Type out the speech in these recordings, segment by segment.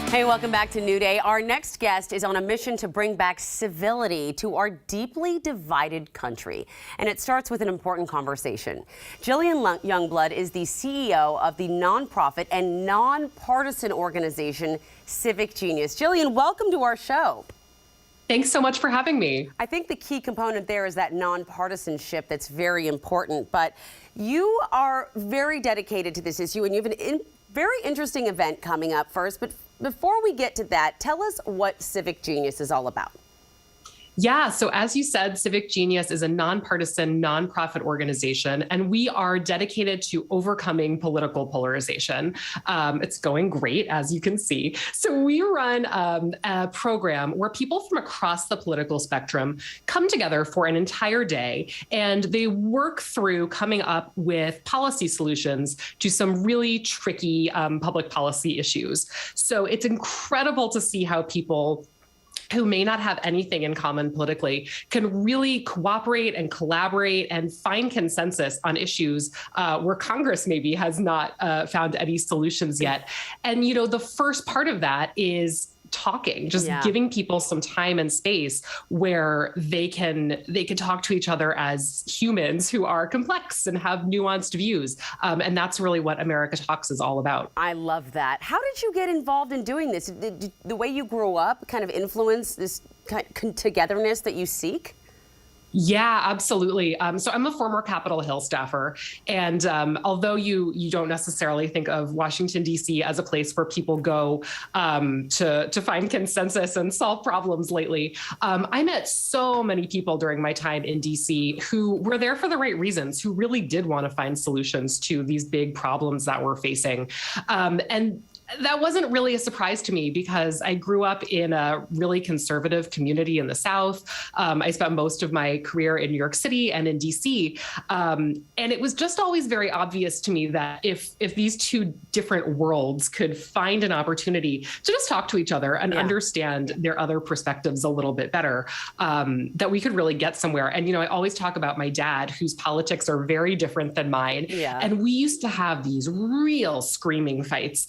Hey, welcome back to New Day. Our next guest is on a mission to bring back civility to our deeply divided country. And it starts with an important conversation. Jillian Youngblood is the CEO of the nonprofit and nonpartisan organization Civic. Jillian, welcome to our show. Thanks so much for having me. I think the key component there is that nonpartisanship that's very important. But you are very dedicated to this issue, and you have a very interesting event coming up first. But before we get to that, tell us what Civic Genius is all about. Yeah, so as you said, Civic Genius is a nonpartisan, nonprofit organization, and we are dedicated to overcoming political polarization. It's going great, as you can see. So we run a program where people from across the political spectrum come together for an entire day, and they work through coming up with policy solutions to some really tricky public policy issues. So it's incredible to see how people who may not have anything in common politically can really cooperate and collaborate and find consensus on issues where Congress maybe has not found any solutions yet. And, you know, the first part of that is talking, just giving people some time and space where they can talk to each other as humans who are complex and have nuanced views. And that's really what America Talks is all about. I love that. How did you get involved in doing this? Did the way you grew up kind of influence this togetherness that you seek? Yeah, absolutely. So I'm a former Capitol Hill staffer. And although you don't necessarily think of Washington, D.C. as a place where people go to find consensus and solve problems lately, I met so many people during my time in D.C. who were there for the right reasons, who really did want to find solutions to these big problems that we're facing. And that wasn't really a surprise to me because I grew up in a really conservative community in the South. I spent most of my career in New York City and in DC. And it was just always very obvious to me that if these two different worlds could find an opportunity to just talk to each other and understand their other perspectives a little bit better, that we could really get somewhere. And, you know, I always talk about my dad, whose politics are very different than mine. Yeah. And we used to have these real screaming fights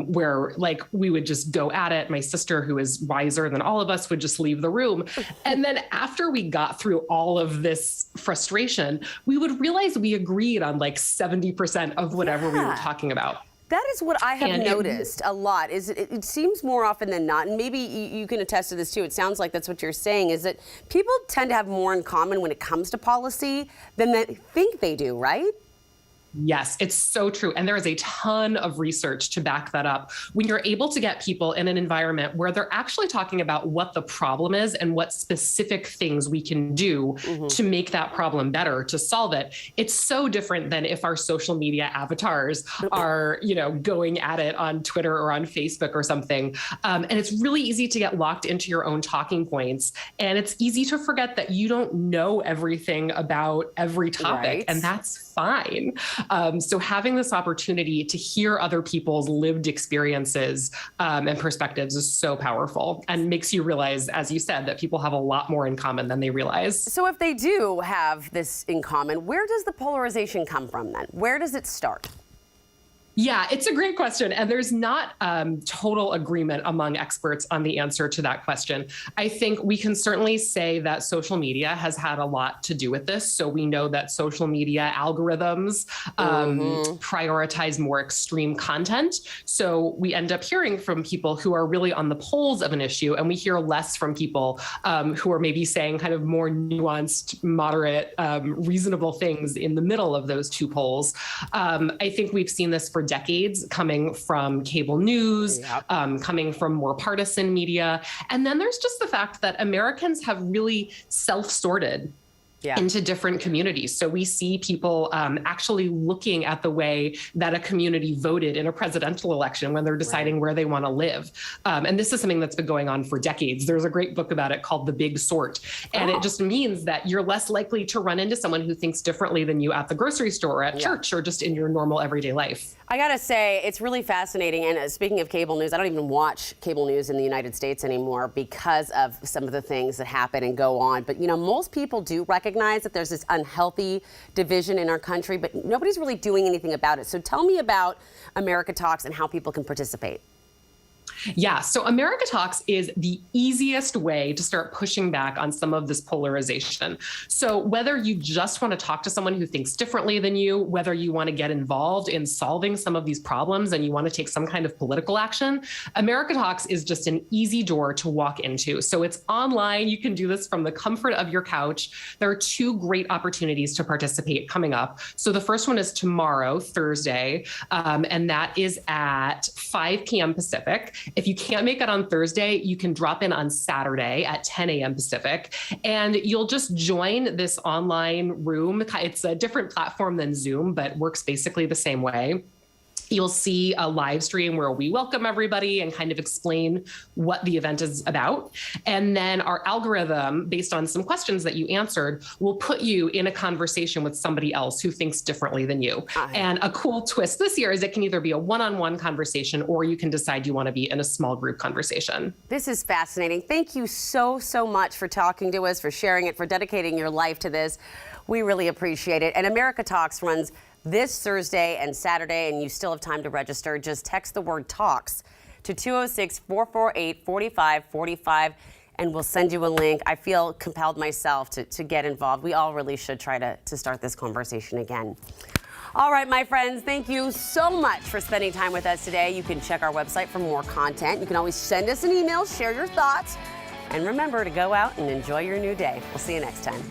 where like we would just go at it. My sister, who is wiser than all of us, would just leave the room. And then after we got through all of this frustration, we would realize we agreed on like 70% of whatever we were talking about. That is what I have noticed a lot. Is it seems more often than not, and maybe you can attest to this too. It sounds like that's what you're saying, is that people tend to have more in common when it comes to policy than they think they do, right? Yes, it's so true. And there is a ton of research to back that up. When you're able to get people in an environment where they're actually talking about what the problem is and what specific things we can do to make that problem better, to solve it, it's so different than if our social media avatars are, you know, going at it on Twitter or on Facebook or something. And it's really easy to get locked into your own talking points. And it's easy to forget that you don't know everything about every topic, and that's fine. So having this opportunity to hear other people's lived experiences and perspectives is so powerful and makes you realize, as you said, that people have a lot more in common than they realize. So if they do have this in common, where does the polarization come from then? Where does it start? Yeah, it's a great question. And there's not total agreement among experts on the answer to that question. I think we can certainly say that social media has had a lot to do with this. So we know that social media algorithms prioritize more extreme content. So we end up hearing from people who are really on the poles of an issue, and we hear less from people who are maybe saying kind of more nuanced, moderate, reasonable things in the middle of those two poles. I think we've seen this for decades, coming from cable news, coming from more partisan media. And then there's just the fact that Americans have really self-sorted into different communities. So we see people actually looking at the way that a community voted in a presidential election when they're deciding where they want to live. And this is something that's been going on for decades. There's a great book about it called The Big Sort. And it just means that you're less likely to run into someone who thinks differently than you at the grocery store or at church or just in your normal everyday life. I gotta say, it's really fascinating. And speaking of cable news, I don't even watch cable news in the United States anymore because of some of the things that happen and go on. But, you know, most people do recognize that there's this unhealthy division in our country, but nobody's really doing anything about it. So tell me about America Talks and how people can participate. Yeah, so America Talks is the easiest way to start pushing back on some of this polarization. So whether you just want to talk to someone who thinks differently than you, whether you want to get involved in solving some of these problems and you want to take some kind of political action, America Talks is just an easy door to walk into. So it's online. You can do this from the comfort of your couch. There are two great opportunities to participate coming up. So the first one is tomorrow, Thursday, and that is at 5 p.m. Pacific. If you can't make it on Thursday, you can drop in on Saturday at 10 a.m. Pacific, and you'll just join this online room. It's a different platform than Zoom, but works basically the same way. You'll see a live stream where we welcome everybody and kind of explain what the event is about. And then our algorithm, based on some questions that you answered, will put you in a conversation with somebody else who thinks differently than you. And a cool twist this year is it can either be a one-on-one conversation or you can decide you want to be in a small group conversation. This is fascinating. Thank you so much for talking to us, for sharing it, for dedicating your life to this. We really appreciate it. And America Talks runs this Thursday and Saturday, and you still have time to register. Just text the word TALKS to 206-448-4545, and we'll send you a link. I feel compelled myself to get involved. We all really should try to start this conversation again. All right, my friends, thank you so much for spending time with us today. You can check our website for more content. You can always send us an email, share your thoughts, and remember to go out and enjoy your new day. We'll see you next time.